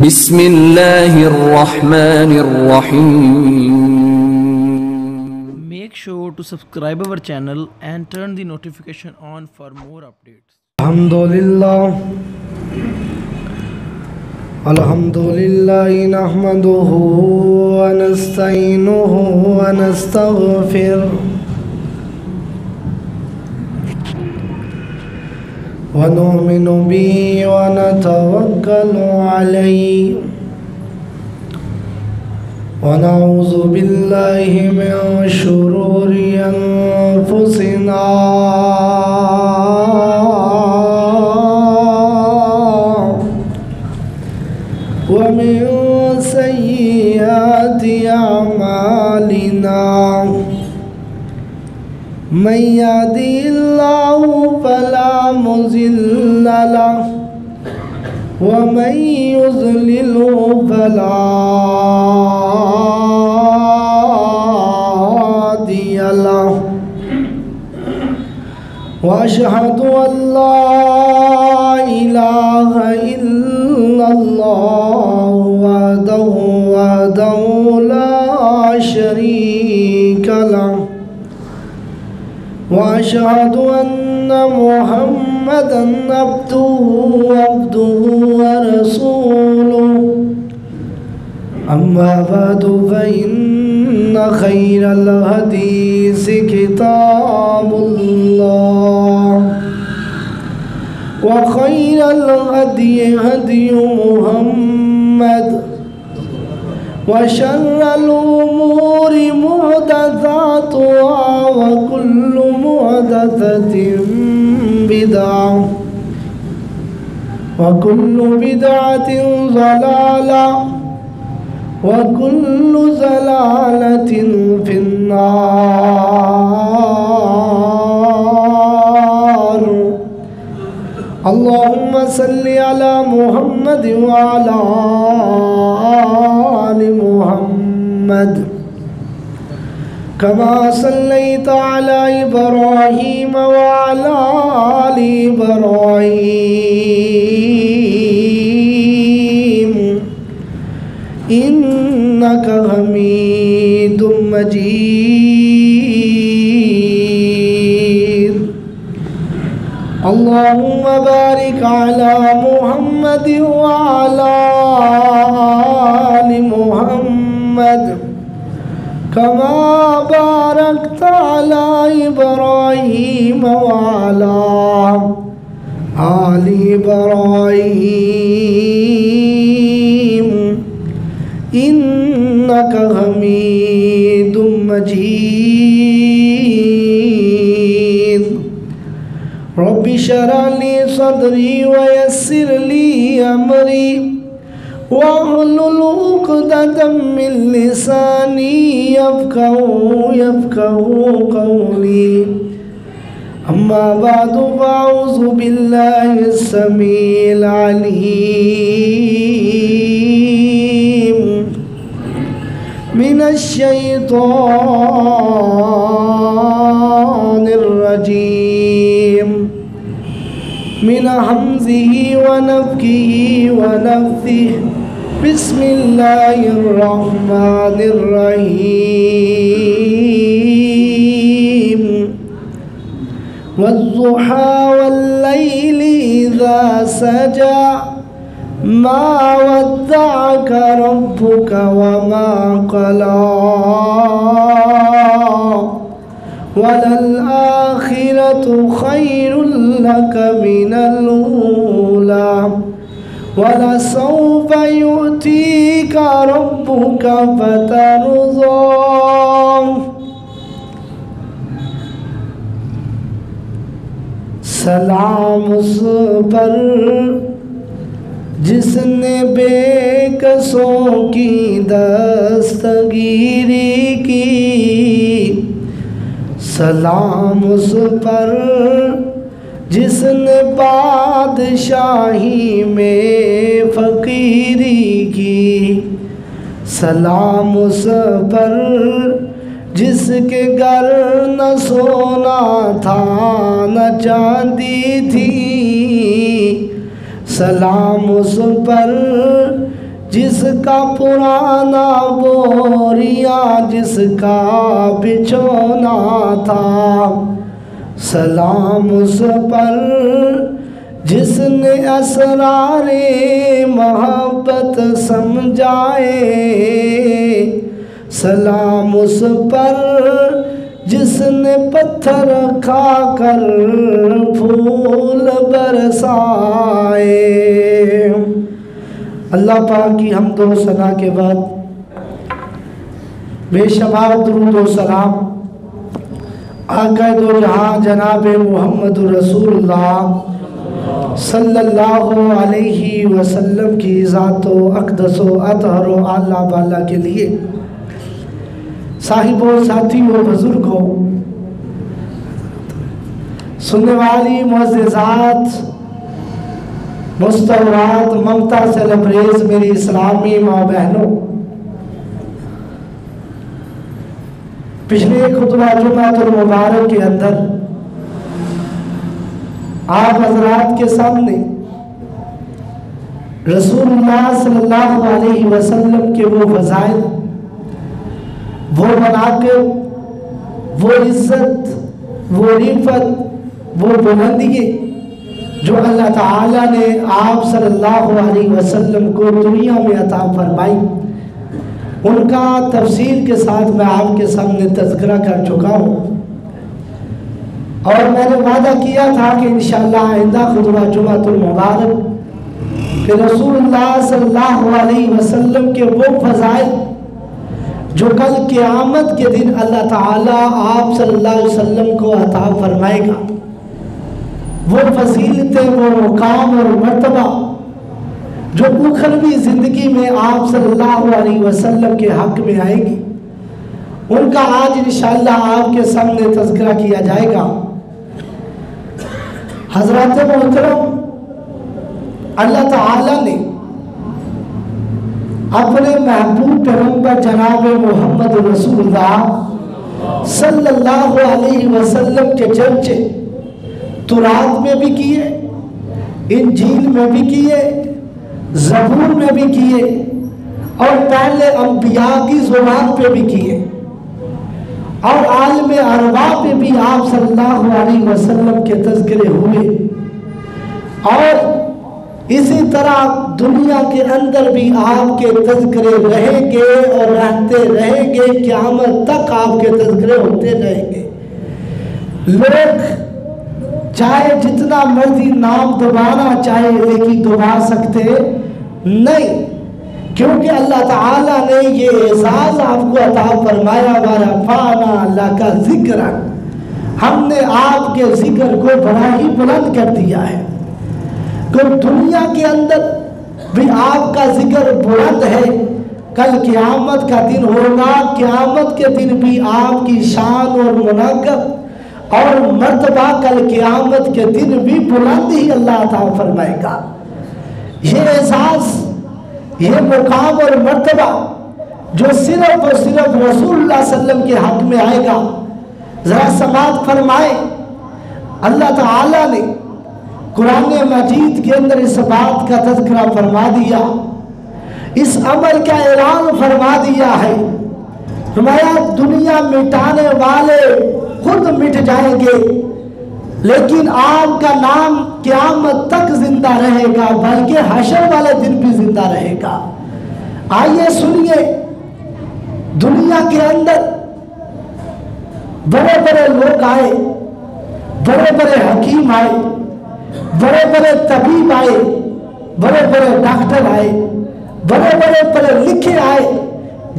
بسم اللہ الرحمن الرحیم. Make sure to subscribe our channel and turn the notification on for more updates. الحمدللہ نحمده ونستعینه ونستغفره ونؤمن به ونتوکل علیہ ونعوذ باللہ من شرور انفسنا ومن سیئات اعمالنا من یهده اللہ فلا مضل له ومن يضلل فلا هادي له وأشهد أن لا إله إلا الله وحده لا شريك له وأشهد أن محمدًا عبده ورسوله أما بعد فإن خير الحديث كتاب الله وخير الهدي هدي محمد وشر الأمور محدثاتها وكل محدثة بدعة وكل بدعة ضلالة وكل ضلالة في النار. اللهم صل على محمد وعلى آل محمد كما صليت على إبراهيم وعلى آل إبراهيم إنك حميد مجيد. اللهم بارك على محمد وعلى آل محمد كما باركت على إبراهيم وعلى آل إبراهيم إنك حميد مجيد. رب اشرح لي صدري ويسر لي أمري واحلل عقدة من لساني يفقهوا قولي. أما بعد فأعوذ بالله السميع العليم من الشيطان الرجيم من همزه ونفخه ونفثه. بسم الله الرحمن الرحيم. والضحى والليل إذا سجى ما ودعك ربك وما قلى وللآخرة خير لك من الأولى ولسوف يؤتيك ربك فترضى. سلام اس پر جس نے بے کسوں کی دستگیری کی. سلام اس پر جس نے بادشاہی میں فقیری کی. سلام اس پر جس کے گھر نہ سونا تھا نہ چاندی تھی. سلام اس پر جس کا پرانا بوریا جس کا بچھونا تھا، سلام اس پر جس نے اسرار محبت سمجھائے، سلام اس پر جس نے پتھر کھا کر پھول برسائے۔ اللہ پاک کی حمد و ثنا کے بعد بے شمار درود و سلام آقا دو جہاں جناب محمد رسول اللہ صلی اللہ علیہ وسلم کی ذات و اقدس و اطہر و اعلیٰ بالا کے لیے، صاحبوں، ساتھیوں، بزرگوں، سننے والی معززات، مستورات، ممتا سے لبریز میری اسلامی ماں بہنوں، پچھلے خطبہ جمعۃ المبارک کے اندر آپ حضرات کے سامنے رسول اللہ صلی اللہ علیہ وسلم کے وہ فضائل، وہ مناقب، وہ عزت، وہ رفعت، وہ بلندی جو اللہ تعالیٰ نے آپ صلی اللہ علیہ وسلم کو دنیا میں عطا فرمائی، ان کا تفصیل کے ساتھ میں آپ کے سامنے تذکرہ کر چکا ہوں، اور میں نے وعدہ کیا تھا کہ انشاءاللہ آئندہ خطبہ جمعۃ المبارک کہ رسول اللہ صلی اللہ علیہ وسلم کے وہ فضائل جو کل قیامت کے دن اللہ تعالیٰ آپ صلی اللہ علیہ وسلم کو عطا فرمائے گا، وہ فضیلتیں، وہ مقام اور مرتبہ جو اخروی زندگی میں آپ صلی اللہ علیہ وسلم کے حق میں آئے گی، ان کا آج انشاءاللہ آپ کے سامنے تذکرہ کیا جائے گا۔ حضرات محترم، اللہ تعالیٰ نے اپنے محبوب پیغمبر جناب محمد رسول اللہ صلی اللہ علیہ وسلم کے چرچے تورات میں بھی کیے، انجیل میں بھی کیے، زبور میں بھی کیے، اور پہلے انبیاء کی زبان پہ بھی کیے، اور عالم ارواح پہ بھی آپ صلی اللہ علیہ وسلم کے تذکرے ہوئے، اور اسی طرح دنیا کے اندر بھی آپ کے تذکرے رہیں گے اور رہتے رہیں گے، قیامت تک آپ کے تذکرے ہوتے رہیں گے۔ لوگ چاہے جتنا مرضی نام دبانا چاہے لیکن دبا سکتے نہیں، کیونکہ اللہ تعالیٰ نے یہ اعزاز آپ کو عطا فرمایا، وَرَفَعْنَا لَكَ ذِكْرًا، ہم نے آپ کے ذکر کو بڑا ہی بلند کر دیا ہے۔ کہ دنیا کے اندر بھی آپ کا ذکر بلند ہے، کل قیامت کا دن ہوگا، قیامت کے دن بھی آپ کی شان اور مناقب اور مرتبہ کل قیامت کے دن بھی بلند ہی اللہ عطا فرمائے گا۔ یہ احساس، یہ مقام اور مرتبہ جو صرف اور صرف رسول اللہ صلی اللہ علیہ وسلم کے حق میں آئے گا، ذرا سماعت فرمائے۔ اللہ تعالیٰ نے قرآن مجید کے اندر اس بات کا تذکرہ فرما دیا، اس عمل کا اعلان فرما دیا ہے، فرمایا دنیا مٹانے والے خود مٹ جائیں گے لیکن آپ کا نام قیامت تک زندہ رہے گا، بلکہ حشر والے دن بھی زندہ رہے گا۔ آئیے سنیے، دنیا کے اندر بڑے بڑے لوگ آئے، بڑے بڑے حکیم آئے، بڑے بڑے طبیب آئے، بڑے بڑے ڈاکٹر آئے، بڑے بڑے پڑھے لکھے آئے،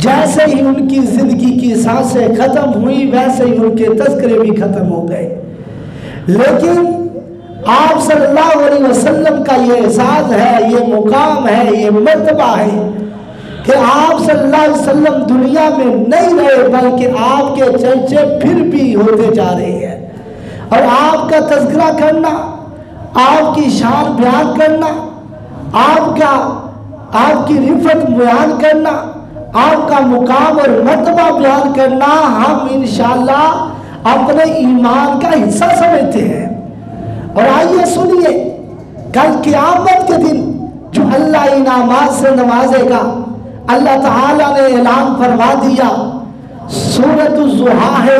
جیسے ہی ان کی زندگی کی سانسیں ختم ہوئی ویسے ہی ان کے تذکرے بھی ختم ہو گئے، لیکن آپ صلی اللہ علیہ وسلم کا یہ اعزاز ہے، یہ مقام ہے، یہ مرتبہ ہے کہ آپ صلی اللہ علیہ وسلم دنیا میں نہیں رہے بلکہ آپ کے چرچے پھر بھی ہوتے جا رہے ہیں، اور آپ کا تذکرہ کرنا، آپ کی شان بیان کرنا، آپ کی رفعت بیان کرنا، آپ کا مقام اور مرتبہ بیان کرنا ہم انشاءاللہ اپنے ایمان کا حصہ سمجھتے ہیں۔ اور آئیے سنیے، کل قیامت کے دن جو اللہ انعامات سے نوازے گا۔ اللہ تعالیٰ نے اعلان فرما دیا، سورۃ الضحیٰ ہے،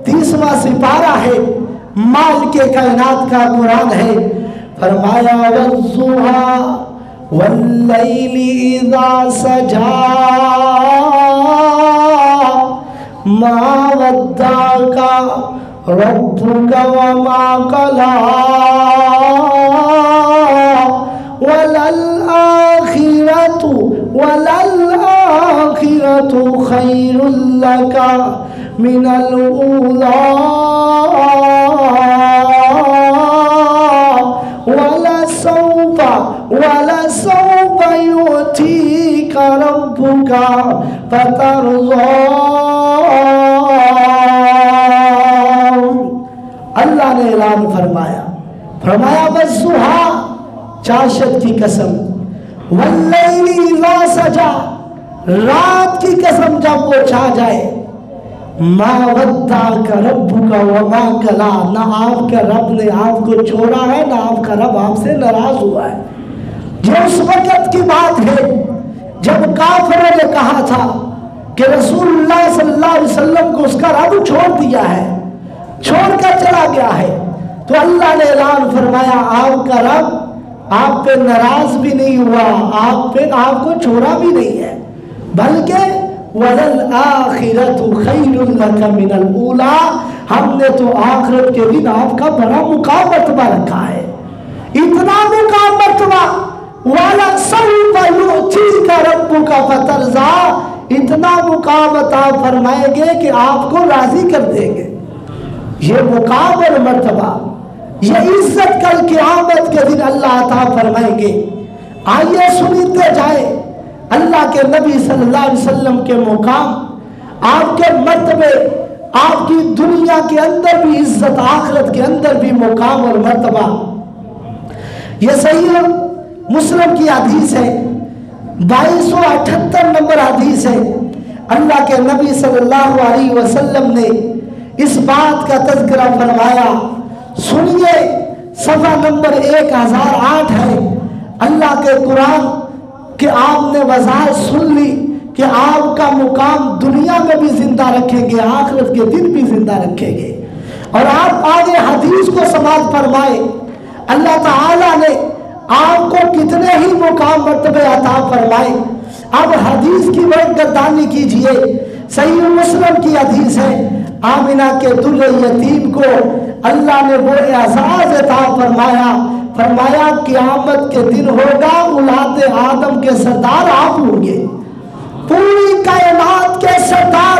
30واں سپارہ ہے، مالک کائنات کا قرآن ہے۔ فرمایا والضحیٰ واللیل اذا سجا ما ودعک ربک وما قلی وللآخرة خیر لک من الأولى ولسوف يؤتيك ربك فترضى۔ اللہ نے اعلان فرمایا والضحیٰ، چاشت کی قسم، واللیل اذا سجا، رات کی قسم جب وہ چھا جائے، ما ودعک ربک وما قلی، نہ آپ کے رب نے آپ کو چھوڑا ہے، نہ آپ کا رب آپ سے ناراض ہوا ہے۔ یہ اس وقت کی بات ہے جب کافروں نے کہا تھا کہ رسول اللہ صلی اللہ علیہ وسلم کو اس کا رب چھوڑ دیا ہے، چھوڑ کر چلا گیا ہے۔ تو اللہ نے اعلان فرمایا آپ کا رب آپ پہ ناراض بھی نہیں ہوا، آپ کو چھوڑا بھی نہیں ہے، بلکہ وَلَلْآخِرَةُ خَيْرٌ لَكَ مِنَ الْأُولَى، ہم نے تو آخرت کے دن آپ کا بڑا مقام مرتبہ رکھا ہے، اتنا مقام مرتبہ، وَلَسَوْفَ يُؤْتِيكَ رَبُّكَ فَتَرْضَىٰ، اتنا مقام عطا فرمائیں گے کہ آپ کو راضی کر دیں گے۔ یہ مقام اور مرتبہ، یہ عزت کل قیامت کے دن اللہ عطا فرمائیں گے۔ آئیے سنتے جائے اللہ کے نبی صلی اللہ علیہ وسلم کے مقام، آپ کے مرتبے، آپ کی دنیا کے اندر بھی عزت، آخرت کے اندر بھی مقام اور مرتبہ۔ یہ صحیح مسلم کی حدیث ہے، 2278 نمبر حدیث ہے۔ اللہ کے نبی صلی اللہ علیہ وسلم نے اس بات کا تذکرہ فرمایا، سنیے، صفحہ نمبر 1008 ہے۔ اللہ کے قرآن کہ آپ نے وضاحت سن لی کہ آپ کا مقام دنیا میں بھی زندہ رکھیں گے، آخرت کے دن بھی زندہ رکھیں گے۔ اور آپ آگے حدیث کو سماعت فرمائے، اللہ تعالیٰ نے آپ کو کتنے ہی مقام مرتبے عطا فرمائے۔ اب حدیث کی گردانی کیجئے، صحیح مسلم کی حدیث ہے، آمنہ کے در یتیم کو اللہ نے وہ اعزاز عطا فرمایا قیامت کے دن ہوگا، اولاد آدم کے سردار آپ ہوں گے، پوری کائنات کے سردار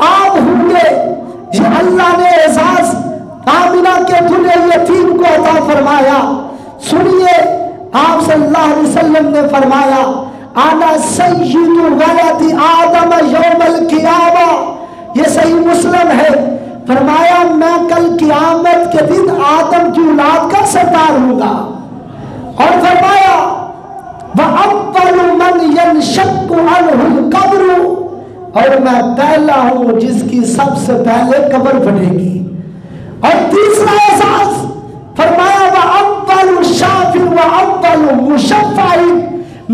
آپ ہوں گے۔ یہ اللہ نے اعزاز آمنہ کے در یتیم کو عطا فرمایا۔ سنیے، آپ صلی اللہ علیہ وسلم نے فرمایا انا سید ولد آدم یوم القیامہ، یہ صحیح مسلم ہے۔ فرمایا میں کل قیامت کے دن آدم کی اولاد کا سردار ہوں گا، اور فرمایا وَأَوَّلُ مَنْ يَنْشَقُّ عَنْهُ الْقَبْرُ، اور میں پہلا ہوں جس کی سب سے پہلے قبر بنے گی۔ اور تیسرا احساس فرمایا وَأَوَّلُ شَافٍ وَأَوَّلُ مُشَفَّعٍ،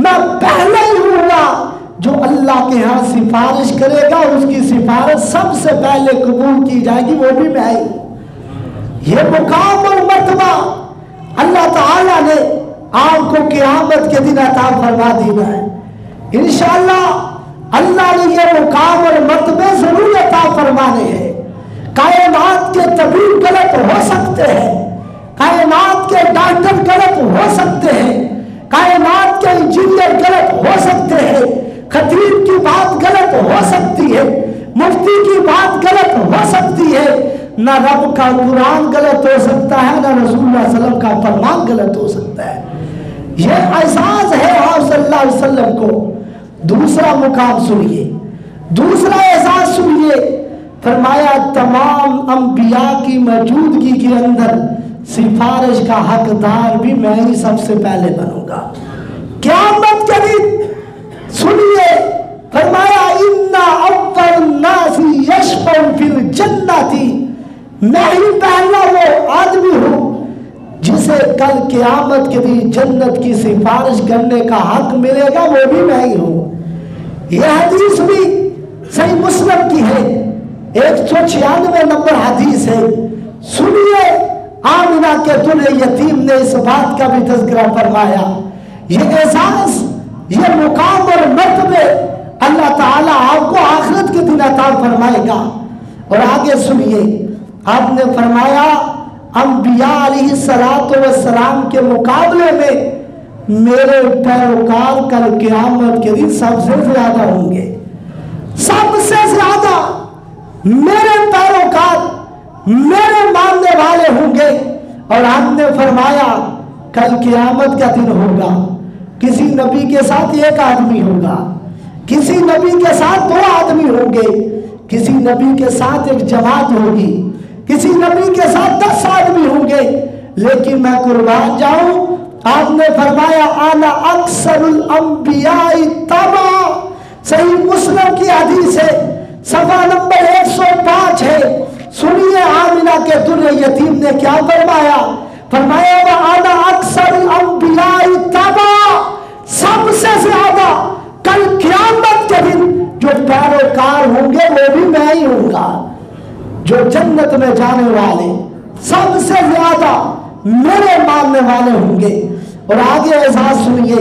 میں پہلے ہی ہوں گا جو اللہ کے ہاں سفارش کرے گا، اس کی سفارش سب سے پہلے قبول کی جائے گی، وہ بھی میں ہی۔ یہ مقام اور مرتبہ اللہ تعالیٰ نے آپ کو قیامت کے دن عطا فرما دینا ہے انشاءاللہ۔ اللہ نے یہ مقام اور مرتبے ضرور عطا فرمانے ہیں۔ کائنات کے طبیب غلط ہو سکتے ہیں، کائنات کے ڈاکٹر غلط ہو سکتے ہیں، کائنات کے انجینئر غلط ہو سکتے ہیں، خطیب کی بات غلط ہو سکتی ہے، مفتی کی بات غلط ہو سکتی ہے، نہ رب کا قرآن غلط ہو سکتا ہے، نہ رسول اللہ صلی اللہ علیہ وسلم کا فرمان غلط ہو سکتا ہے۔ یہ اعزاز ہے آپ صلی اللہ علیہ وسلم کو۔ دوسرا مقام سنیے، دوسرا اعزاز سنیے، فرمایا تمام انبیاء کی موجودگی کے اندر سفارش کا حقدار بھی میں ہی سب سے پہلے بنوں گا قیامت کے دن۔ سنیے، فرمایا اِنَّ أَوَّلَ النَّاسِ يَشْفَعُ فِي الْجَنَّةِ، میں ہی پہلا وہ آدمی ہوں جسے کل क़यामत के दिन जन्नत की सिफारिश करने का हक मिलेगा, वो भी मैं ही हूँ। यह हदीस भी सही मुस्लिम की है, 196 नंबर हदीस है। सुनिए, आमिना के दुल्हे यतीम ने इस बात का भी तज़किरा फरमाया। ये एहसास, ये मुकाम और मर्तबे अल्लाह ताला आपको आखिरत के दिन अता फरमाएगा। और आगे सुनिए, आपने फरमाया अंबिया अलैहिस्सलातु वस्सलाम के मुकाबले में मेरे पैरोकार कल क़यामत के दिन सबसे ज्यादा होंगे। सबसे ज्यादा मेरे पैरोकार, मेरे मानने वाले होंगे। और आपने फरमाया कल क़यामत का दिन होगा, किसी नबी के साथ एक आदमी होगा, किसी नबी के साथ 2 आदमी होंगे, किसी नबी के साथ एक जमात होगी, किसी नबी के साथ 10 आदमी होंगे। लेकिन मैं कुर्बान जाऊं, आपने फरमाया आना अक्सरुल अंबियाई तबा। सही मुस्लिम की हदीस है, सफा नंबर 105 है। सुनिए, आमिना के दुल्हे यतीम ने क्या फरमाया? फरमाया व आना अक्सरुल अंबियाई तबा, सबसे ज्यादा कल क़यामत के दिन जो पैरोकार होंगे वो भी मैं ही होऊंगा। जो जन्नत में जाने वाले सबसे ज्यादा मेरे मानने वाले होंगे। और आगे एहसास सुनिए,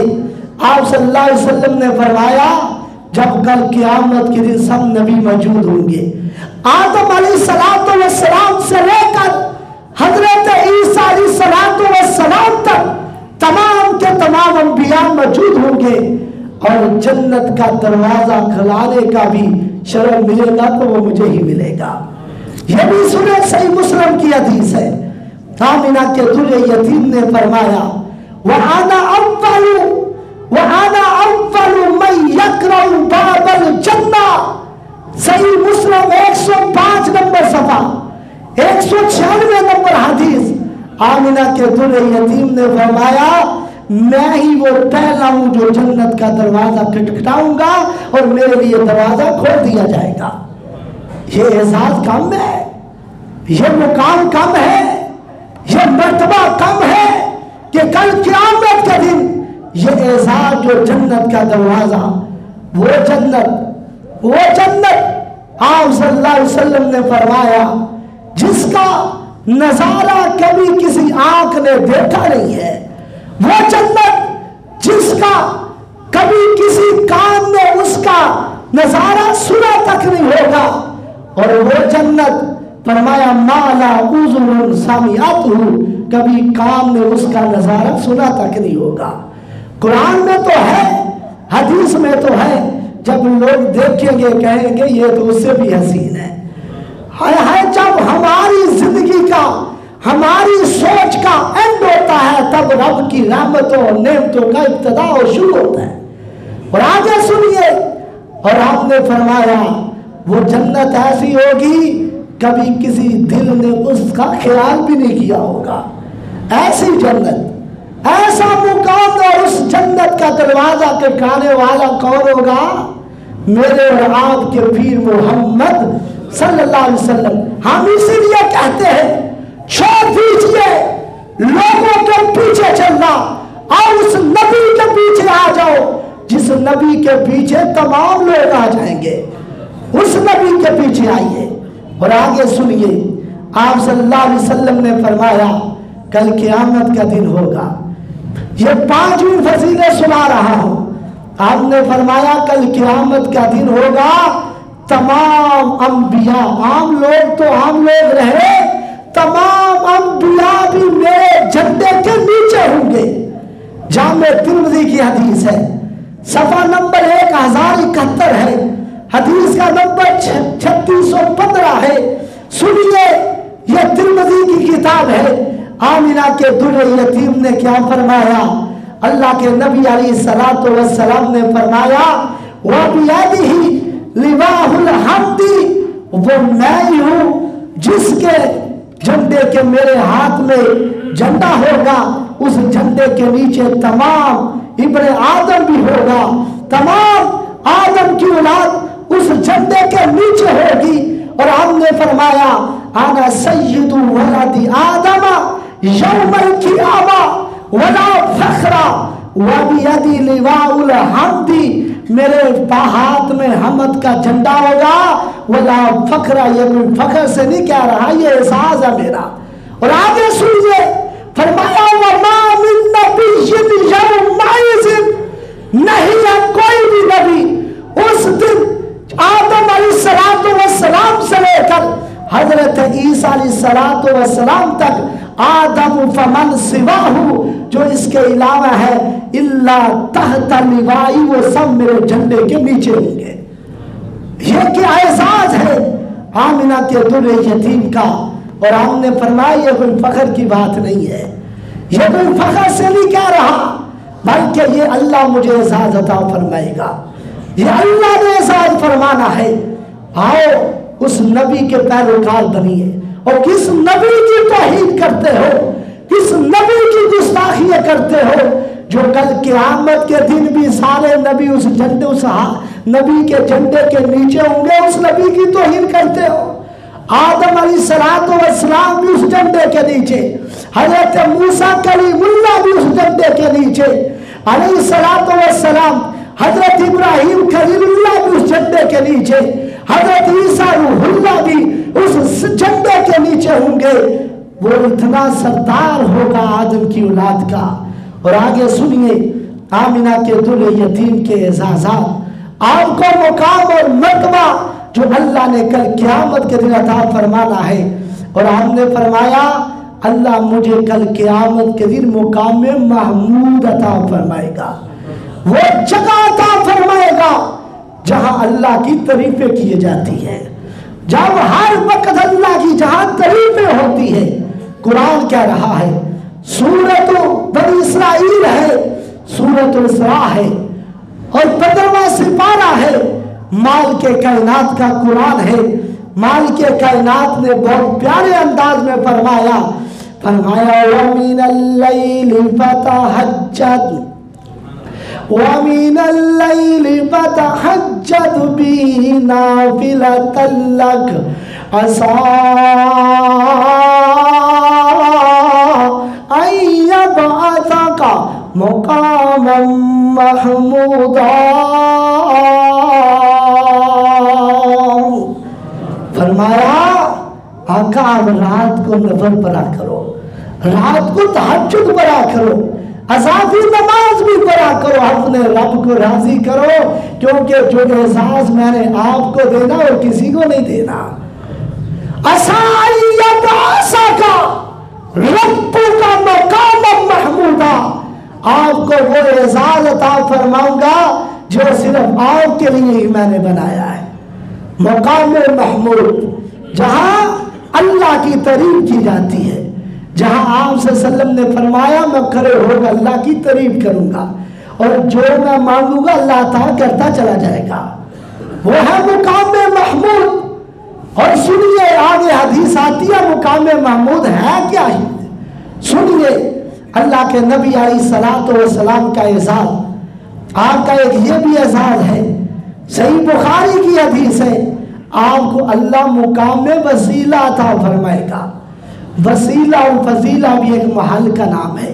आप सल्लल्लाहु अलैहि वसल्लम ने फरमाया जब कल क़यामत के दिन सब नबी मौजूद होंगे, आदम अलैहिस्सलातु वस्सलाम से लेकर हजरत ईसा अलैहिस्सलातु वस्सलाम तक तमाम के तमाम अंबिया मौजूद होंगे। और जन्नत का दरवाजा खुलाने का भी शरफ मिलेगा तो वो मुझे ही मिलेगा। यह भी सुने, सही मुस्लिम की हदीस है। आमिना के दुल्हे यतीम ने फरमाया वह आना अव्वलु मन यक़रउ बाबल जन्ना। सही मुस्लिम 105 नंबर सफा, 196 नंबर हदीस। आमिना के दुल्हे यतीम ने फरमाया मैं ही वो पहला हूं जो जन्नत का दरवाजा खटखटाऊंगा और मेरे लिए दरवाजा खोल दिया जाएगा। ये एहसास कम है, ये मुकाम कम है, ये मर्तबा कम है कि कल क़यामत के दिन ये एहसास जो जन्नत का दरवाजा, वो जन्नत आप सल्लल्लाहु अलैहि वसल्लम ने फरमाया जिसका नजारा कभी किसी आंख ने देखा नहीं है, वो जन्नत जिसका कभी किसी कान ने उसका नजारा सुना तक नहीं होगा। और वो जन्नत फरमाया माला उज़ुन सामिअतहु, कभी कान ने उसका नजारा सुना तक नहीं होगा। कुरान में तो है, हदीस में तो है, जब लोग देखेंगे कहेंगे ये तो उससे भी हसीन है। जब हमारी जिंदगी का, हमारी सोच का एंड होता है तब रब की रहमतों और नेमतों का इब्तिदा और शुरू होता है। और आगे सुनिए, और आपने फरमाया वो जन्नत ऐसी होगी कभी किसी दिल ने उसका ख्याल भी नहीं किया होगा। ऐसी जन्नत, ऐसा मुकाम, और उस जन्नत का दरवाजा खटखटाने वाला कौन होगा? मेरे और आपके पीर मोहम्मद सल्लल्लाहु अलैहि वसल्लम। हम इसीलिए कहते हैं छोड़ दीजिए लोगों के पीछे चलना और उस नबी के पीछे आ जाओ जिस नबी के पीछे तमाम लोग आ जाएंगे। उस नबी के पीछे आइए। और आगे सुनिए, आप सल्लल्लाहु अलैहि वसल्लम ने फरमाया कल क़यामत का दिन होगा। ये 5वीं फजीलत सुना रहा हूं। आपने फरमाया कल क़यामत का दिन होगा, तमाम अंबिया, आम लोग तो आम लोग रहे, तमाम अंबिया भी मेरे झंडे के नीचे होंगे। जामे तिर्मिज़ी की हदीस है, सफा नंबर 1071 है, हदीस का नंबर 3615 है। सुनिए, यह तिर्मिज़ी की किताब है। आमिना के दुल्हे यतीम ने क्या फरमाया? अल्लाह के नबी अलैहिस्सलातु वस्सलाम ने फरमाया वह बियदिही लिवाहुल हम्दी, वो मैं ही हूँ जिसके झंडे के मेरे हाथ में झंडा होगा, उस झंडे के नीचे तमाम इब्ने आदम भी होगा, तमाम आदम की औलाद उस झंडे के नीचे होगी। और हमने फरमाया आना सय्यिदु वलदी आदम यौमल क़ियामा वला फखरा वबियदी लिवाउल हम्दी, मेरे हाथ में हमद का झंडा होगा। वला फखरा, ये कोई फखर से नहीं कह रहा, ये एहसास है मेरा। और आगे सुनिए, फरमाया वमा मिन नबिय्यिन यौमइज़िन, नहीं है कोई भी नबी उस दिन आदम अलैहिस्सलातु वस्सलाम से लेकर हजरत ईसा अलैहिस्सलातु वस्सलाम तक, आदम फमन सिवाहु, जो इसके अलावा है, इल्ला तहत लिवाई, वो सब मेरे झंडे के नीचे होंगे। ये क्या एहसास है आमिना के दुर्रे यतीम का। और हमने फरमाया ये कोई फखर की बात नहीं है, ये कोई फखर से नहीं कह रहा, बल्कि ये अल्लाह मुझे एहसास अता फरमाएगा, ये अल्लाह ने एहसास फरमाना है। आओ उस नबी के पैरोकार बनिए। और किस नबी की तौहीद करते हो, किस नबी की गुस्ताखियां करते हो, जो कल क़यामत के दिन भी सारे नबी उस झंडे, उस नबी के झंडे के नीचे होंगे, उस नबी की तौहीद करते हो। आदम अलैहिस्सलातु वस्सलाम भी उस झंडे के नीचे, हजरत मूसा कलीमुल्लाह भी उस झंडे के नीचे अलैहिस्सलातु वस्सलाम, हजरत इब्राहिम खलीलुल्लाह भी उस झंडे के नीचे, हजरत ईसा रूहुल्लाह भी उस झंडे के नीचे होंगे। वो इतना सरदार होगा आदम की औलाद का। और आगे सुनिए आमिना के दुल्हे यतीम के एजाज़ात, आपको मुकाम और मर्तबा जो अल्लाह ने कल क़यामत के दिन अता फरमाना है। और हमने फरमाया अल्लाह मुझे कल क़यामत के दिन मुकाम में महमूद अता फरमाएगा, वो जगह अता फरमाएगा जहां अल्लाह की तारीफें की जाती है, जब हर वक्त अल्लाह की जहां तारीफें होती है। कुरान कह रहा है, सूरत बनी इसराइल है, सूरत इसरा है, और 15वां सिपारा है, माल के कायनात का कुरान है। माल के कायनात ने बहुत प्यारे अंदाज में फरमाया वमीनल लैली फतहज्जद वमीनल लैली फतहज्जद बिही नाफिलतन लक असा अन यबअसका मुकामम महमूदा। फरमाया आका अब रात को नफल पढ़ा करो, रात को तहज्जुद पढ़ा करो, अज़ाफ़ी नमाज भी पढ़ा करो, अपने रब को राजी करो, क्योंकि जो एहसास मैंने आपको देना और किसी को नहीं देना। का रब्बु का मकाम महमूदा, आपको वो एहसास अता फरमाऊंगा जो सिर्फ आपके लिए ही मैंने बनाया है। मकाम महमूद, जहां अल्लाह की तारीफ की जाती है, जहां आप सल्लल्लाहु ने फरमाया मैं खड़े होकर अल्लाह की तारीफ करूंगा और जो मैं मांगूंगा अल्लाह अता करता चला जाएगा, वो है मुकाम महमूद। और सुनिए आगे हदीस आती है मुकाम महमूद है क्या ही, सुनिए अल्लाह के नबी अलैहिस्सलातु वस्सलाम का एहसास, आपका एक ये भी एहसास है, सही बुखारी की हदीस है, आपको अल्लाह मुकाम में वसीला अता फरमाएगा। वसीला और फजीला भी एक महल का नाम है,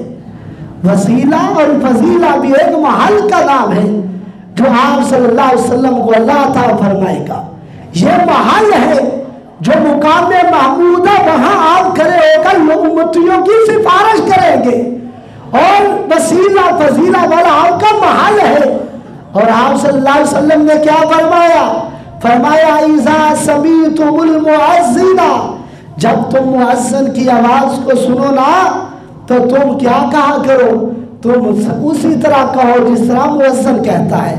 वसीला और फजीला भी एक महल का नाम है जो आप सल्लल्लाहु अलैहि वसल्लम को अल्लाह अता फरमाएगा। ये महल है जो मुकाम महमूदा, वहां आप खड़े होकर उम्मतियों की सिफारिश करेंगे और वसीला फजीला वाला आपका महल है। और आप सल्लल्लाहु अलैहि वसल्लम ने क्या फरमाया, फरमाया इज़ा समीतुमुल मुअज्जिना, जब तुम मुअज्जिन की आवाज को सुनो ना तो तुम क्या कहा करो, तुम उसी तरह कहो जिस तरह मुअज्जिन कहता है।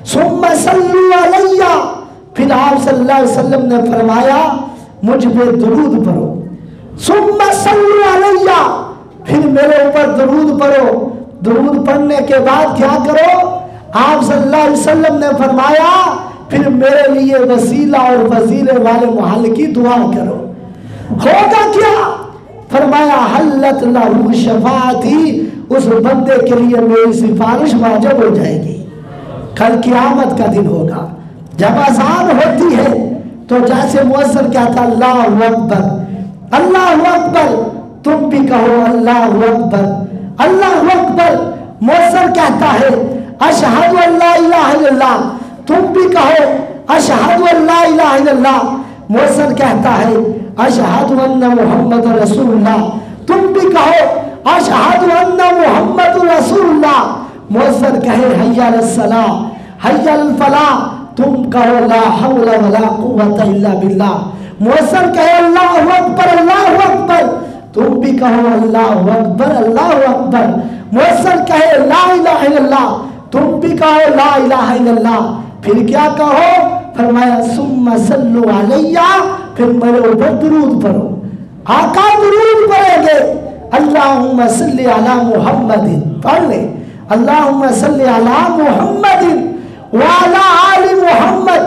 सुम्मा सल्लु अलैया, फिर आप सल्लल्लाहु अलैहि वसल्लम ने फरमाया मुझ पे दुरूद पढ़ो। सुम्मा सल्लु अलैया, फिर मेरे ऊपर दुरूद पढ़ो। दुरूद पढ़ने के बाद क्या करो, आप सल्लल्लाहु अलैहि वसल्लम ने फरमाया फिर मेरे लिए वसीला और फजीले वाले महल की दुआ करो। होगा क्या, फरमाया हल्लत लहू शफाअती, उस बंदे के लिए मेरी सिफारिश वाजिब हो जाएगी। कल क़यामत का दिन होगा, जब अज़ान होती है तो जैसे मुअज्जिन कहता अल्लाहु अकबर, अल्लाहु अकबर, तुम भी कहो अल्लाहु अकबर, अल्लाहु अकबर। मौसर कहता है अशहदु अल्ला इलाहा इल्लल्लाह, तुम भी कहो अशहदु अल्ला इलाहा इल्लल्लाह। मौसर कहता है अशहदु अन्ना मुहम्मद रसूलुल्लाह, तुम भी कहो अशहदु अन्ना मुहम्मद रसूलुल्लाह। मौसर कहे हय्या अलस्सलाह हय्या अल फलाह, तुम कहो ला हौला वला कुव्वता इल्ला बिल्लाह। मौसर कहे अल्लाहु अकबर अल्लाहु अकबर, तुम भी कहो अल्लाहु अकबर अल्लाहु अकबर। मौसर कहे ला इलाहा इल्लल्लाह, तुम भी कहो ला इलाहा इल्लल्लाह। फिर क्या कहो? फरमाया सुम्मा सल्लु अलैया, फिर मेरे ऊपर दुरूद पढ़ो। आका दुरूद पढ़ेंगे, अल्लाहुम्मा सल्ली अला मुहम्मदिन पढ़ ले, अल्लाहुम्मा सल्ली अला मुहम्मदिन व अला आलि मुहम्मद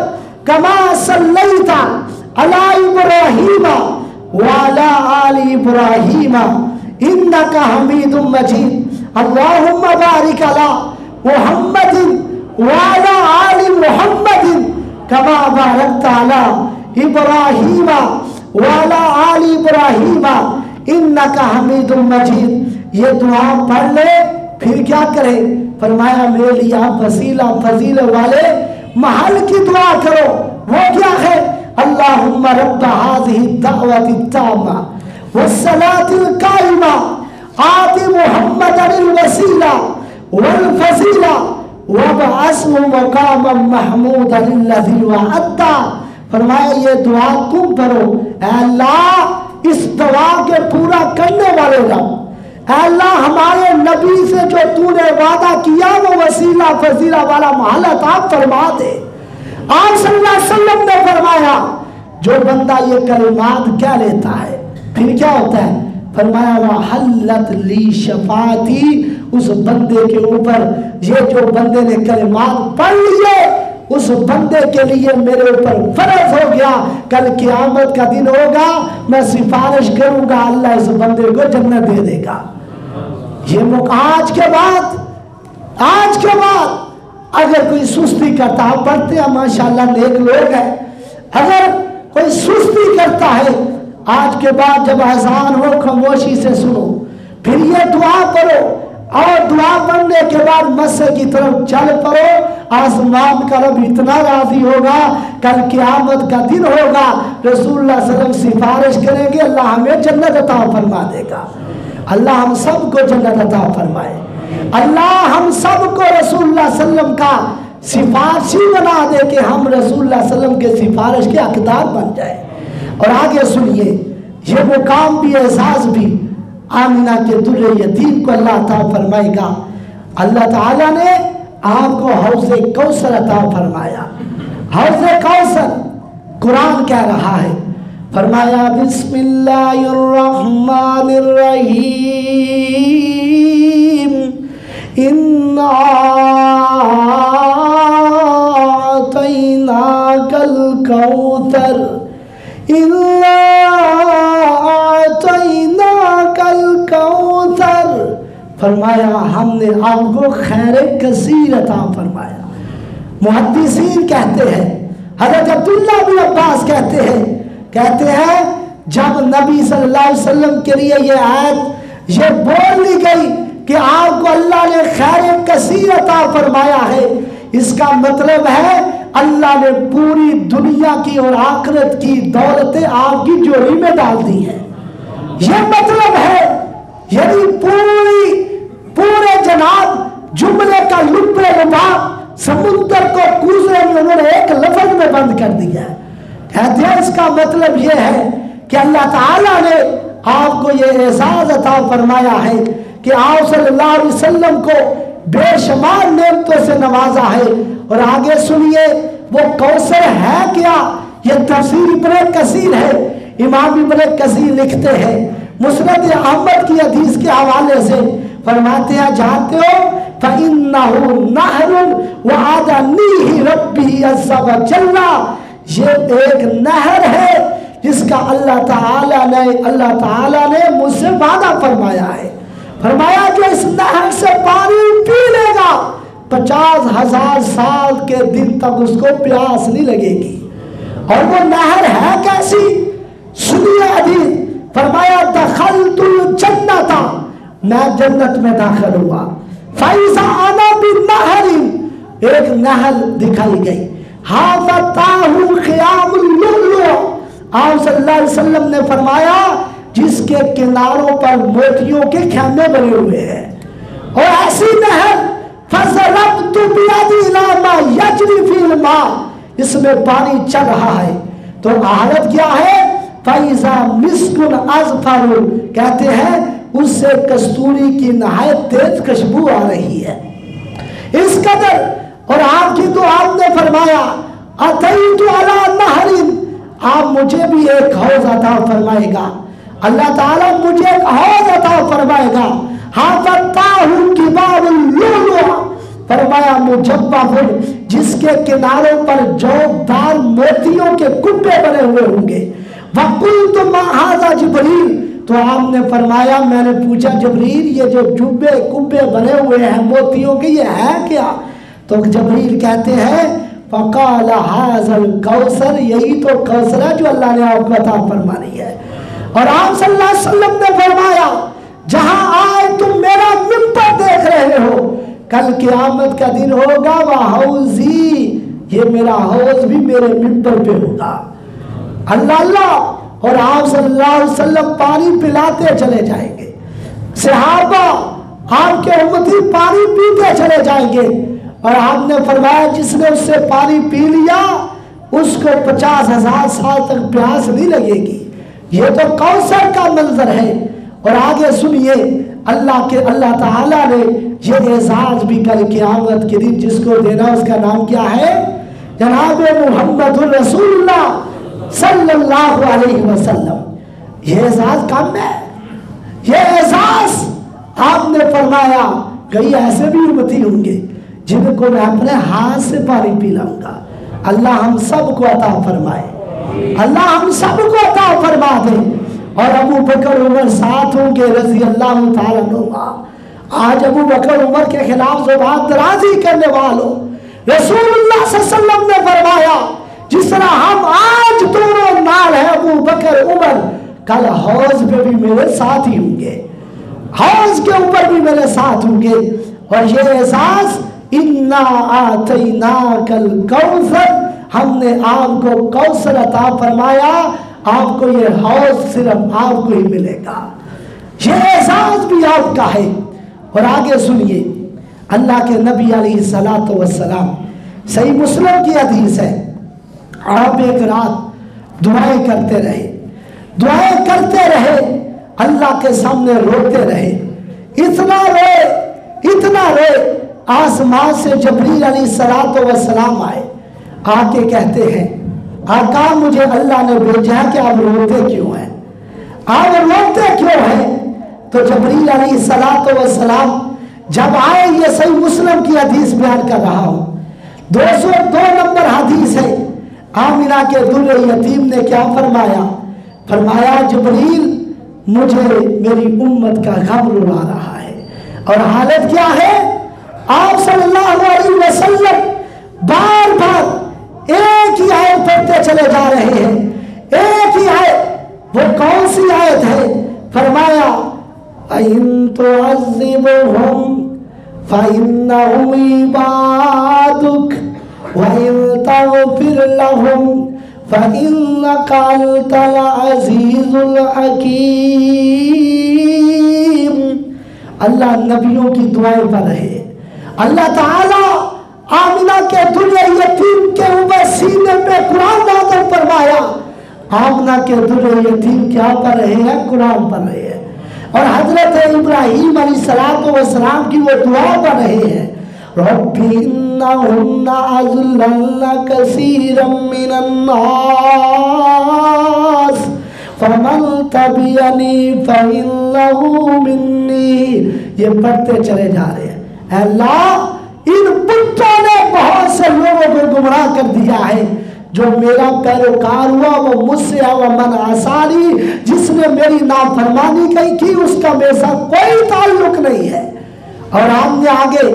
कमा सल्लैता अला इब्राहीमा व अला आलि इब्राहीमा इन्नका हमीदुम मजीद। अल्लाहुम्मा बारिक अला मुहम्मदिन व अला आलि मुहम्मदिन कमा बारकता अला इब्राहीमा व अला आलि इब्राहीमा इन्नका हमीदुम मजीद। ये दुआ पढ़ ले, फिर क्या करे? फरमाया मेरे लिए आप वसीला फजील वाले महल की दुआ करो। वो क्या है? अल्लाहुम्मा रब्ब हाज़िही दावति ताम्मा वस्सलातिल काइमा आति मुहम्मदनिल वसीला वल फजीला वबअसहु मकामम महमूदन लज़ी वअद्दा। फरमाया ये दुआ तुम पढ़ो, अल्लाह इस दुआ के पूरा करने वाले रब, अल्लाह हमारे नबी से जो तूने वादा किया वो वसीला फजीला वाला महल अता फरमा दे। आप सल्लल्लाहु अलैहि वसल्लम ने फरमाया जो बंदा ये कलिमात क्या लेता है फिर क्या होता है? फरमाया वह हल्लत ली शफाती, उस बंदे के ऊपर, ये जो बंदे ने कलिमात पढ़ लिए उस बंदे के लिए मेरे ऊपर फर्ज हो गया, कल क़यामत का दिन होगा, मैं सिफारिश करूंगा, अल्लाह इस बंदे को जन्नत दे देगा। ये आज के बाद अगर कोई सुस्ती करता है, पढ़ते हैं माशाल्लाह नेक लोग हैं, अगर कोई सुस्ती करता है आज के बाद जब अज़ान हो खामोशी से सुनो, फिर ये दुआ पढ़ो और दुआ पढ़ने के बाद मस्जिद की तरफ चल पड़ो। आसमान का रब इतना राजी होगा, कल क़यामत का दिन होगा, रसूलुल्लाह सल्लल्लाहु अलैहि वसल्लम सिफारिश करेंगे, अल्लाह हमें जन्नत अता फरमा देगा। अल्लाह हम सबको जन्नत अता फरमाए, अल्लाह हम सबको रसूलुल्लाह सल्लल्लाहु अलैहि वसल्लम का सिफारिशी बना दे कि हम रसूलुल्लाह सल्लल्लाहु अलैहि वसल्लम के सिफारिश के हकदार बन जाए। और आगे सुनिए, ये मुकाम भी एहसास भी आमिना के दुर्रे यतीम को अल्लाह अता फरमाएगा। अल्लाह ताला ने आपको हौज़े कौसर अता फरमाया। हौज़े कौसर कुरान कह रहा है, फरमाया बिस्मिल्लाहिर्रहमानिर्रहीम इन्ना आतैनाकल कौसर इन्ना आतैनाकल कौसर। फरमाया हमने आपको खैर कसीर अता फरमाया। मुहद्दिसीन कहते हैं, हज़रत अब्दुल्लाह बिन अब्बास कहते हैं जब नबी सल्लल्लाहु अलैहि वसल्लम के लिए ये आयत ये बोल ली गई कि आपको अल्लाह ने खैर कसीर अता फरमाया है, इसका मतलब है अल्लाह ने पूरी दुनिया की और आखिरत की दौलतें आपकी झोली में डाल दी है। ये मतलब है, यदि पूरे जनाब जुमले का लुब्बे लुबाब समुद्र को कूजरे में उन्होंने एक लफ्ज में बंद कर दिया। कहते हैं इसका मतलब ये है कि अल्लाह ताला ने आपको ये एजाज अता फरमाया है कि आप सल्लल्लाहु अलैहि वसल्लम को बेशुमार नेमतों से नवाजा है। और आगे सुनिए वो कौसर है क्या? ये तफसीर इब्ने कसीर है। इमाम इब्ने कसीर लिखते हैं मुस्नद अहमद की हदीस के हवाले से, फरमाते हैं जानते हो फ़इन्नहु नहरुन वअदनीहि रब्बी अज़्ज़ा व जल्ला, ये एक नहर है जिसका अल्लाह ताला ने मुझसे वादा फरमाया है। फरमाया जो इस नहर से पानी पी लेगा 50,000 साल के दिन तक उसको प्यास नहीं लगेगी। और वो नहर है कैसी? सुनिए हदीस, फरमाया दखलतुल जन्नता मैं जन्नत में दाखिल हुआ। फैज़ा आना बिन्नहरिन, एक नहर दिखाई गई। हाफ़ताहु ख़ियामुल लुअलुअ, आप सल्लल्लाहु अलैहि वसल्लम ने फरमाया जिसके किनारों पर मोतियों के खैमे बने हुए हैं। और ऐसी नहर फज़रबतु बियदी इला मा यजरी फ़ील मा, इसमें पानी चल रहा है तो हालत क्या है? फैज़ा मिस्कुन अज़फर, कहते हैं उससे कस्तूरी की नहायत तेज खुशबू आ रही है। इस कदर, और आपकी तो आपने फरमाया अतईतु अला नहरिन, आप मुझे भी एक हौज अता फरमाएगा, अल्लाह ताला मुझे एक हौज अता फरमाएगा। हाफ़ताहु किबारुल लुअलुअ, फरमाया मुजव्वफ़ुन, जिसके किनारों पर जोरदार मोतियों के कुब्बे बने हुए होंगे। वक़ुल्तु मा हाज़ा जिब्रील, तो आपने फरमाया, मैंने पूछा जिब्रील ये जो जुब्बे कुब्बे बने हुए हैं मोतियों के, ये है क्या? तो जिब्रील कहते हैं फ़क़ाल हाज़ल कौसर, यही तो कौसर है जो अल्लाह ने आपको अता फरमानी है। और आप सल्लल्लाहु अलैहि वसल्लम ने फरमाया जहां आज तुम मेरा मिंबर देख रहे हो, कल क़यामत का दिन होगा वह हौज़ी, ये मेरा हौज़ भी मेरे मिंबर पे होगा। अल्लाह अल्लाह। और आप सल्लल्लाहु अलैहि वसल्लम पानी पिलाते चले जाएंगे, सहाबा आपके उम्मती पानी पीते चले जाएंगे। और आपने फरमाया जिसने उससे पानी पी लिया उसको 50,000 साल तक प्यास नहीं लगेगी। ये तो कौसर का मंजर है। और आगे सुनिए, अल्लाह ताला ने ये एजाज भी कल क़यामत के दिन जिसको देना, उसका नाम क्या है? जनाब मुहम्मदुर रसूलुल्लाह सल्लल्लाहु अलैहि वसल्लम। ये एजाज कम है, ये एजाज आपने फरमाया कई ऐसे भी उम्मती होंगे जिनको मैं अपने हाथ से पानी पिलाऊंगा। अल्लाह हम सबको अता फरमाए, अल्लाह हम सबको अता फरमा दे। और अबू बकर उमर साथ होंगे रज़ी अल्लाह ताला अन्हुमा। आज अबू बकर उमर के खिलाफ ज़ुबान दराज़ी करने वालों, रसूलुल्लाह सल्लल्लाहु अलैहि वसल्लम ने फरमाया जिस तरह हम आज दोनों नाल है अबू बकर उमर, कल हौज पे भी मेरे साथ ही होंगे, हौज के ऊपर भी मेरे साथ होंगे। और ये एहसास इन्ना आतैनाकल कौसर, हमने आपको कौसर अता फरमाया, आपको ये हौज सिर्फ आपको ही मिलेगा, ये एहसास भी आपका है। और आगे सुनिए, अल्लाह के नबी अलैहिस्सलातु वस्सलाम, सही मुस्लिम की हदीस है, आप एक रात दुआएं करते रहे, दुआएं करते रहे, अल्लाह के सामने रोते रहे, इतना रोए आसमान से जबरील अलैहिस्सलातु वस्सलाम आए, आके कहते हैं आका मुझे अल्लाह ने भेजा कि आप रोते क्यों हैं, आप रोते क्यों हैं? तो जबरील अलैहिस्सलातु वस्सलाम जब आए, ये सही मुस्लिम की हदीस बयान कर रहा हूं, 202 नंबर हदीस है। आमिना के दुर्रे यतीम ने क्या फरमाया? फरमाया जबरील मुझे मेरी उम्मत का गम रुला रहा है। और हालत क्या है? आप सल्लल्लाहु अलैहि वसल्लम बार बार एक ही आयत पढ़ते चले जा रहे हैं, एक ही आयत। वो कौन सी आयत है? फरमाया इन तुअज़्ज़िबहुम फ़इन्नहुम इबादुक व इन तग़फ़िर लहुम फ़इन्नका अंतल अज़ीज़ुल हकीम। अल्लाह नबियों की दुआएं पढ़ रहे हैं। अल्लाह ताला आमिना के दुर्रे यतीम के ऊपर सीने पे कुरान नाज़िल फरमाया। आमिना के दुर्रे यतीम क्या पढ़ रहे हैं? कुरान पढ़ रहे हैं। और हजरत इब्राहीम अलैहिस्सलातु वस्सलाम की वो दुआ पढ़ रहे हैं, रब्बी इन्नहुन्ना अज़ल्लल्ना कसीरम मिनन नास फमन तबिअनी फइन्नहु मिन्नी। ये पढ़ते चले जा रहे हैं। अल्लाह इन पुत्रों ने बहुत से लोगों को गुमराह कर दिया है, जो मेरा पैरोकार हुआ वो मुझसे हुआ मन आसानी, जिसने मेरी नाफरमानी की उसका मेरे साथ कोई ताल्लुक नहीं है। और हमने आगे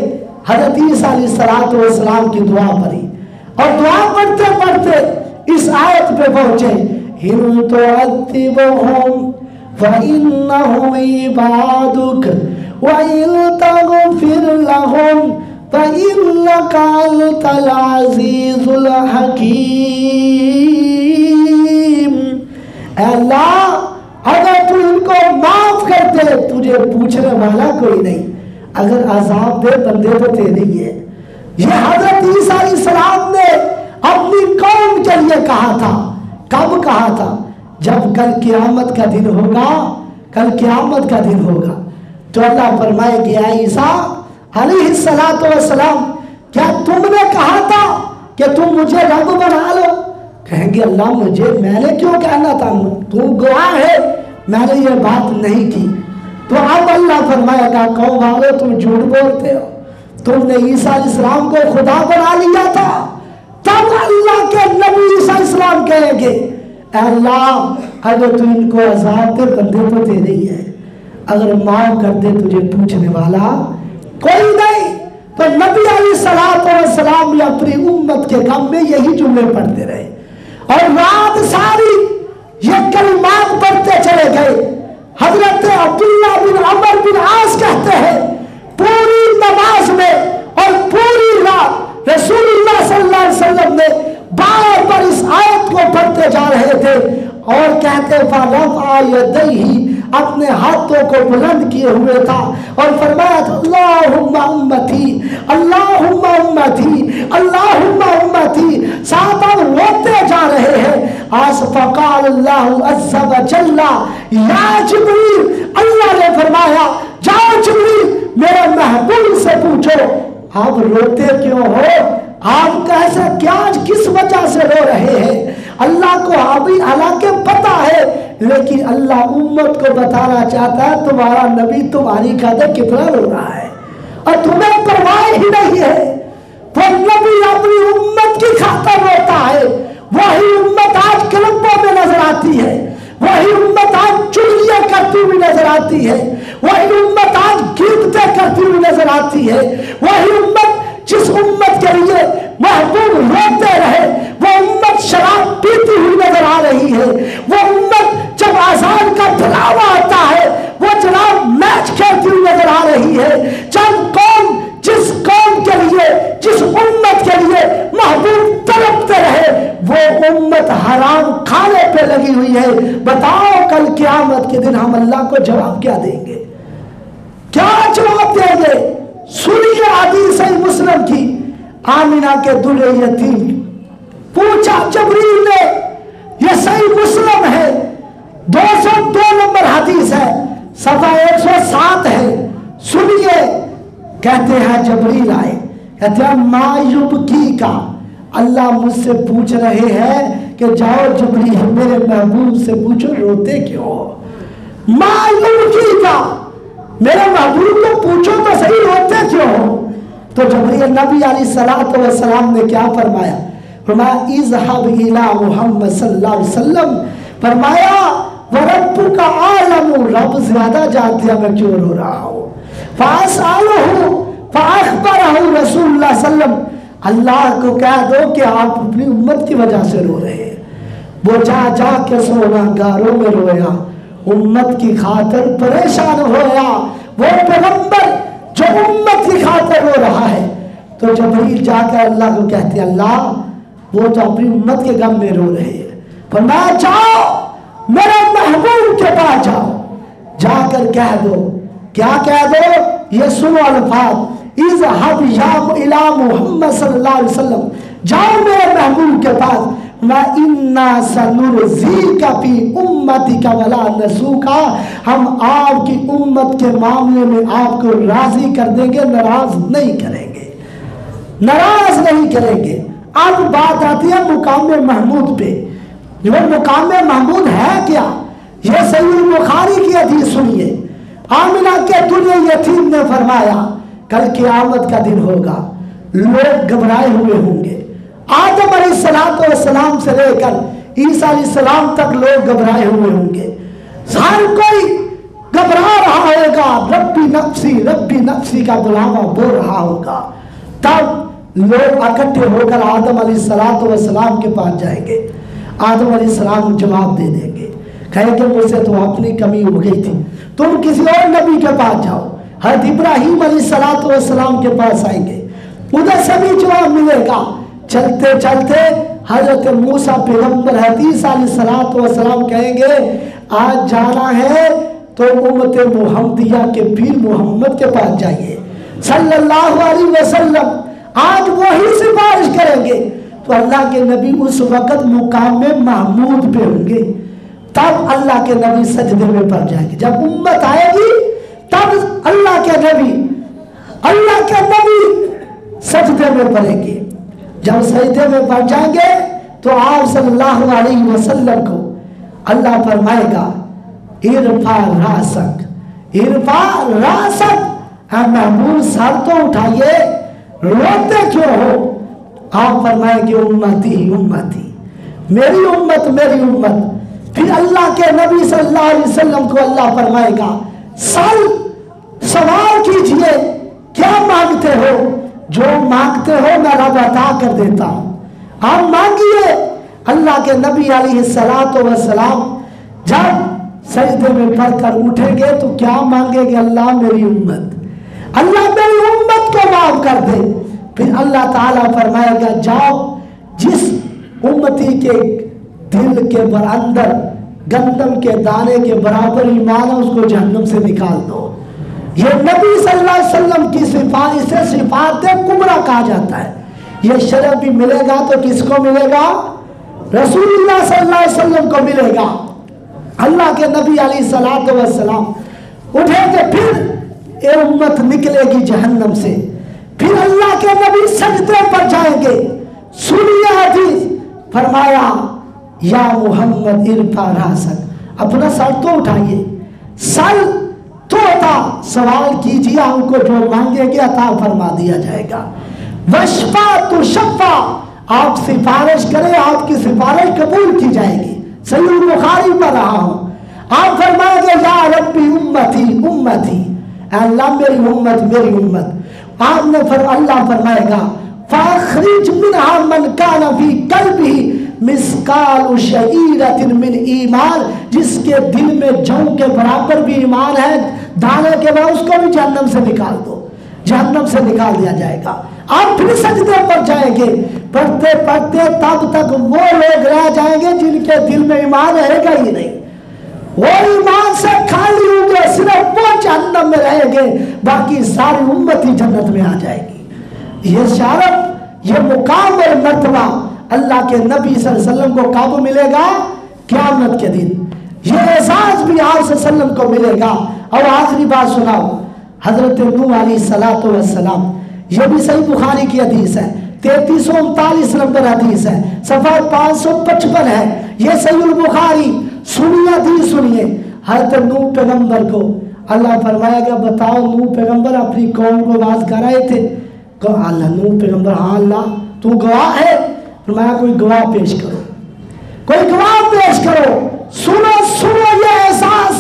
हज़रत ईसा अलैहिस्सलातु वस्सलाम की दुआ पढ़ी, और दुआ पढ़ते पढ़ते इस आयत पे पहुंचे, हिन तुअद्दिबहुम फ़इन्नहुम इबादुक वइन तग़फ़िर लहुम फ़इन्नका अंतल अज़ीज़ुल हकीम। अल्लाह अगर तू इनको माफ कर दे, तुझे पूछने वाला कोई नहीं, अगर अजाब दे बंदे तो तेरे ही है। ये हजरत ईसा अलैहिस्सलाम ने अपनी कौम के लिए कहा था। कब कहा था? जब कल क़यामत का दिन होगा, कल क़यामत का दिन होगा तो अल्लाह फरमाएगी, या ईसा अलैहिस्सलातु वस्सलाम, क्या तुमने कहा था कि तुम मुझे रब बना लो? कहेंगे अल्लाह मुझे, मैंने क्यों कहना था, तू गवाह है, मैंने ये बात नहीं की। तो अब अल्लाह फरमाएगा, कौम वालों तुम झूठ बोलते हो, तुमने ईसा अलैहिस्सलाम को खुदा बना लिया था। तब अल्लाह के नबी ईसा अलैहिस्सलाम कहेंगे, अल्लाह अगर तू इनको अज़ाब दे बंदे तो तेरे ही है, अगर माफ कर दे तुझे पूछने वाला कोई नहीं। तो नबी अलैहिस्सलाम ने अपनी उम्मत के गम में यही जुमले पढ़ते रहे और रात सारी ये कलिमात पढ़ते चले गए। हजरत अब्दुल्ला बिन अमर बिन आस कहते हैं, पूरी नमाज में और पूरी रात रसूलुल्लाह सल्लल्लाहु अलैहि वसल्लम ने बार बार इस आयत को पढ़ते जा रहे थे और कहते फरफ़अ यदैहि, अपने हाथों को बुलंद किए हुए था और फरमाया अल्लाहुम्मा उम्मती, अल्लाहुम्मा उम्मती, अल्लाहुम्मा उम्मती। साथ हम रोते जा रहे हैं। आसफ़क़ाल अल्लाहु अज़्ज़ा व जल्ला या जिब्रील, अल्लाह ने फरमाया जाओ जिब्रील मेरे महबूब से पूछो आप रोते क्यों हो, आप कैसे क्या किस वजह से रो रहे हैं। अल्लाह को अभी हालांकि पता है, लेकिन अल्लाह उम्मत को बताना चाहता है तुम्हारा नबी तुम्हारी खातिर कितना रो रहा है और तुम्हें परवाह ही नहीं है। वो नबी अपनी उम्मत की खातिर रोता है। वही उम्मत आज क्लबों में नजर आती है, वही उम्मत आज चुगलियां करती हुई नजर आती है, वही उम्मत आज गिरते करती हुई नजर आती है, वही उम्मत जिस उम्मत के लिए महबूब रोते रहे, वो उम्मत शराब पीती हुई नजर आ रही है। वो उम्मत जब आजान का बुलावा आता है वो जनाब मैच खेलती हुई नजर आ रही है। जब कौम जिस कौम के लिए, जिस उम्मत के लिए महबूब तड़पते रहे, वो उम्मत हराम खाने पे लगी हुई है। बताओ कल क़यामत के दिन हम अल्लाह को जवाब क्या देंगे, क्या जवाब देंगे? सुनिए हदीस है मुस्लिम की, आमिना के दुल्हे यतीम पूछा जबरील ने, ये सही मुस्लिम है 202 नंबर हदीस है, सफा 107 है। सुनिए, कहते हैं जबरील आए, कहते हैं मायूब की का, अल्लाह मुझसे पूछ रहे हैं कि जाओ जबरील मेरे महबूब से पूछो रोते क्यों हो। मायूब की का, मेरे महबूब को पूछो तो सही रोते क्यों हो। तो जबरील नबी अलैहिस्सलातु वस्सलाम ने क्या फरमाया? फरमाया इज़हब इला मुहम्मद सल्लल्लाहु अलैहि वसल्लम, फरमाया वरब्बुका आलमु, रब ज्यादा जानते हैं मैं क्यों रो रहा हूँ। फ़असअलहु फ़अख़बरहु रसूलुल्लाह सल्लम, अल्लाह को कह दो कि आप अपनी उम्मत की वजह से रो रहे हैं। वो जा जा के सोनागारों में रोया, उम्मत की खातिर परेशान होया। वो पैगंबर जो उम्मत की खातिर रो रहा है, तो जबरील जाकर अल्लाह को कहते हैं अल्लाह वो तो अपनी उम्मत के गम में रो रहे हैं, फरमाया जाओ मेरे महबूब के पास जाओ, जाकर कह दो, क्या कह दो? ये सुनो अल्फाज, इज़हब इला मुहम्मद सल्लल्लाहु अलैहि वसल्लम, जाओ मेरे महबूब के पास, इन्ना सनुरज़ीका फी उम्मतिका वला नसूका, हम आपकी उम्मत के मामले में आपको राजी कर देंगे, नाराज नहीं करेंगे, नाराज नहीं करेंगे। अब बात आती है मुकाम महमूद पे। वो मुकाम महमूद है क्या? ये सहीह बुखारी की हदीस सुनिए। आमिना के दुल्हे यतीम ने फरमाया कल क़यामत का दिन होगा, लोग घबराए हुए होंगे। आदम अलैहिस्सलाम से लेकर ईसा अलैहिस्सलाम तक लोग घबराए हुए होंगे। हर कोई घबरा रहा होगा, रब्बी नफ्सी का बुलावा बोल रहा होगा। तब लोग इकट्ठे होकर आदम अलैहिस्सलाम के पास जाएंगे। आदम अलैहिस्सलाम जवाब दे देंगे, कहे कि मुझसे तो अपनी कमी हो गई थी, तुम किसी और नबी के पास जाओ। हज़रत इब्राहीम अलैहिस्सलाम के पास आएंगे, उधर से भी जवाब मिलेगा। चलते चलते हजरत मूसा पैगंबर हदीस अलैहिस्सलाम कहेंगे आज जाना है तो उम्मत मुहम्मदिया के पीर मोहम्मद के पास जाइए सल्लल्लाहु अलैहि वसल्लम, आज वही सिफारिश करेंगे। तो अल्लाह के नबी उस वक्त मुकाम में महमूद पे होंगे, तब अल्लाह के नबी सजदे में पड़ जाएंगे। जब उम्मत आएगी तब अल्लाह के नबी सजदे में पड़ेंगे। जब सजदे में पड़ जाएंगे तो आप सल्लल्लाहु अलैहि वसल्लम को अल्लाह फरमाएगा इरफा रासक, महमूद सर तो उठाइए, रोते क्यों हो? आप फरमाएंगे उम्मती मेरी उम्मत। फिर अल्लाह के नबी सल्लल्लाहु अलैहि वसल्लम को अल्लाह फरमाएगा सवाल कीजिए, क्या मांगते हो? जो मांगते हो मैं रब अता कर देता हूं, आप मांगिए। अल्लाह के नबी अलैहिस्सलातु वस्सलाम जब सजदे में पड़कर उठेंगे तो क्या मांगेंगे? अल्लाह मेरी उम्मत को माफ कर दे। फिर अल्लाह ताला फरमाएगा जाओ, जिस उम्मती के दिल के अंदर गंदम के दाने के बराबर ईमान है उसको जहन्नम से निकाल दो। ये नबी सल्लल्लाहु अलैहि वसल्लम की सिफारिश से सिफात कुबरा कहा जाता है। ये शरफ भी मिलेगा तो किसको मिलेगा? रसूलुल्लाह सल्लल्लाहु अलैहि वसल्लम को मिलेगा। अल्लाह के नबी अलैहिस्सलातु वस्सलाम उठेंगे, फिर ये उम्मत निकलेगी जहन्नम से। फिर अल्लाह के नबी सजदे पर जाएंगे। सुनिए हदीस, फरमाया या मोहम्मद इरफा रासक, अपना सर तो उठाइए, सर तो सवाल कीजिए, हमको जो मांगेंगे अता फरमा दिया जाएगा। वशफा तो शफा, आप सिफारिश करें आपकी सिफारिश कबूल की जाएगी। सही बुखारी पर रहा हूं, आप फरमाएंगे या रब्बी उम्मती, अल्लाह मेरी उम्मत। आपने अल्लाह फरमाएगा फाखरिज मिनहा मन काना फी कल्बिही मिस्काल शईरतिन मिन ईमान, जिसके दिल में जौ के बराबर भी ईमान है, दाने के बाद उसको भी जहन्नम से निकाल दो, जहन्नम से निकाल दिया जाएगा। आप फिर सजदे पर जाएंगे, पढ़ते पढ़ते तब तक वो लोग रह जाएंगे जिनके दिल में ईमान रहेगा ही नहीं, वो ईमान से खाली होंगे, सिर्फ वो जहन्नम में रहेंगे, बाकी सारी उम्मत ही जन्नत में आ जाएगी। ये शरफ, ये मुकाम और मर्तबा अल्लाह के नबी सल्लल्लाहु अलैहि वसल्लम को कब मिलेगा? क़यामत के दिन। ये एहसास भी आप सल्लल्लाहु अलैहि वसल्लम को मिलेगा। और आखिरी बात सुनाओ, हजरत नूह अलैहिस्सलातु वस्सलाम, ये भी सही बुखारी की हदीस है, 3339 नंबर हदीस है, सफा 555 है, ये सही बुखारी। सुनिए हदीस सुनिए, हजरत नूह पैगंबर को अल्लाह फरमाएगा बताओ नूह पैगंबर अपनी कौम को आवाज कर आए थे? अल्लाह नूह पैगंबर हाँ अल्लाह तू गवाह है। फरमाया कोई गवाह पेश करो, कोई गवाह पेश करो। सुनो ये एहसास,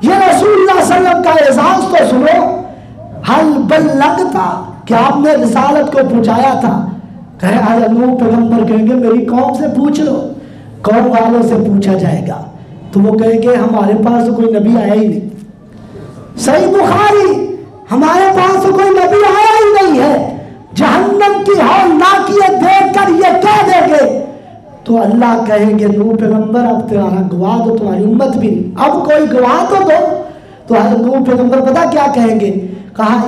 ये रसूलुल्लाह सल्लल्लाहु अलैहि वसल्लम का एहसास तो सुनो। हल बल्लगता, क्या आपने रिसालत को पहुंचाया था? कहे नूह पैगंबर कहेंगे मेरी कौम से पूछ लो, कौम वालों से पूछा जाएगा तो वो कहेंगे हमारे पास तो कोई नबी आया ही नहीं। सही बुखारी, हमारे पास तो कोई नबी आया ही नहीं है। जहन्नम की हौल नाकियत देखकर ये कह देंगे तो अल्लाह कहेंगे नूह पैगंबर अब तुम्हारा गवाह दो, तुम्हारी उम्मत भी नहीं, अब कोई गवाह तो दो। तो नूह पैगंबर पता क्या कहेंगे? कहा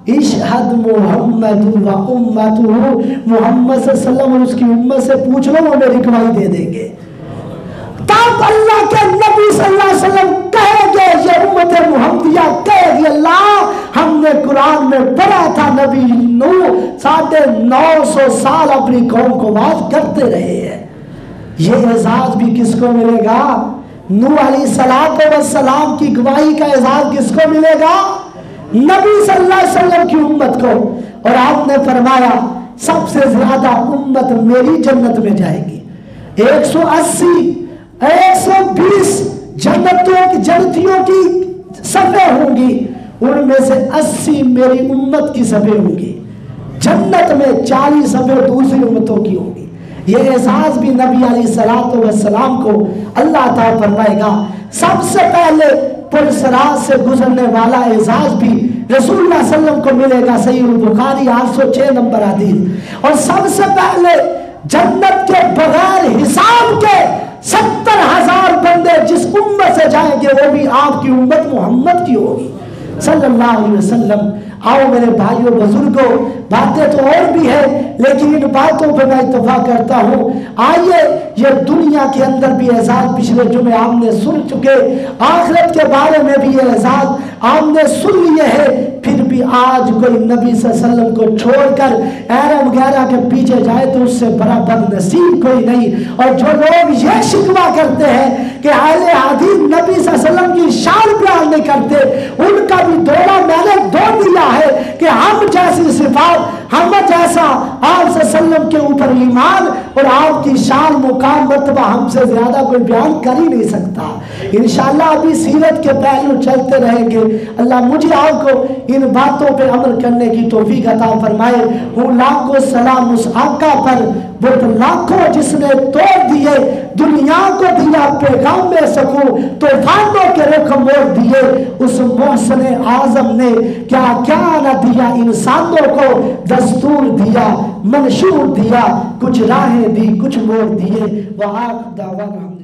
इशहद मोहम्मद व उम्मतुहु, मोहम्मद सल्लल्लाहु अलैहि वसल्लम और उसकी उम्मत से पूछ लो, वो मेरी गवाही दे देंगे। तब अल्लाह के नबी सल्लल्लाहु अलैहि वसल्लम कहेंगे, ये उम्मत मुहम्मदिया कहेगी अल्लाह हमने कुरान में पढ़ा था नबी नूह 950 साल अपनी कौम को बात करते रहे हैं। ये एजाज भी किसको मिलेगा? नूह अलैहिस्सलाम की गवाही का एजाज किसको मिलेगा? नबी सल्लल्लाहु अलैहि वसल्लम की उम्मत को। और आपने फरमाया सबसे ज्यादा उम्मत मेरी जन्नत में जाएगी। 180 120 जन्नतियों की सफे होंगी, उनमें से 80 मेरी उम्मत की सफे होंगी। जन्नत में 40 सफे दूसरी उम्मतों की होंगी। یہ اعزاز بھی نبی علیہ السلام کو اللہ عطا فرمائے گا۔ سب سے پہلے پرسرات سے گزرنے والا اعزاز بھی رسول اللہ صلی اللہ علیہ وسلم کو ملے گا، صحیح البخاری 806 نمبر حدیث۔ اور سب سے پہلے جنت کے بغیر حساب کے 70,000 بندے جس امت سے جائیں گے وہ بھی آپ کی امت محمد کی ہوگی صلی اللہ علیہ وسلم۔ آؤ میرے بھائیوں بزرگوں، باتیں تو اور بھی ہیں لیکن ان باتوں پہ میں اتفاق کرتا ہوں۔ آئیے یہ دنیا کے اندر بھی اعزاز پچھلے جمعے آپ نے سن چکے، آخرت کے بارے میں بھی یہ اعزاز آپ نے سن لیے ہے، پھر بھی آج کوئی نبی صلی اللہ علیہ وسلم کو چھوڑ کر ایرا وغیرہ کے پیچھے جائے تو اس سے بڑا بد نصیب کوئی نہیں۔ اور جو لوگ یہ شکوہ کرتے ہیں کہ اہل حدیث نبی صلی اللہ علیہ وسلم کی شان بیان نہیں کرتے، ان کا بھی دورہ میں نے دو دیا ہے کہ ہم جیسی صفات، ہم جیسا آپ صلی اللہ علیہ وسلم کے اوپر ایمان اور آپ کی شان مقام مرتبہ ہم سے زیادہ کوئی بیان کر ہی نہیں سکتا۔ انشاءاللہ ابھی سیرت کے پہلو چلتے رہیں گے۔ اللہ مجھے آپ کو ان باتوں پہ عمل کرنے کی توفیق عطا فرمائے۔ ہوں لاکھوں سلام اس آقا پر، وہ تو لاکھوں جس نے توڑ دیے دنیا کو دیا پیغام میں سکوں، طوفانوں کے رخ موڑ دیے اس محسن اعظم نے کیا کیا نہ دیا، انسانوں کو دستور دیا، منشور دیا، کچھ راہیں دی کچھ موڑ دیے۔ وآخر دعوانا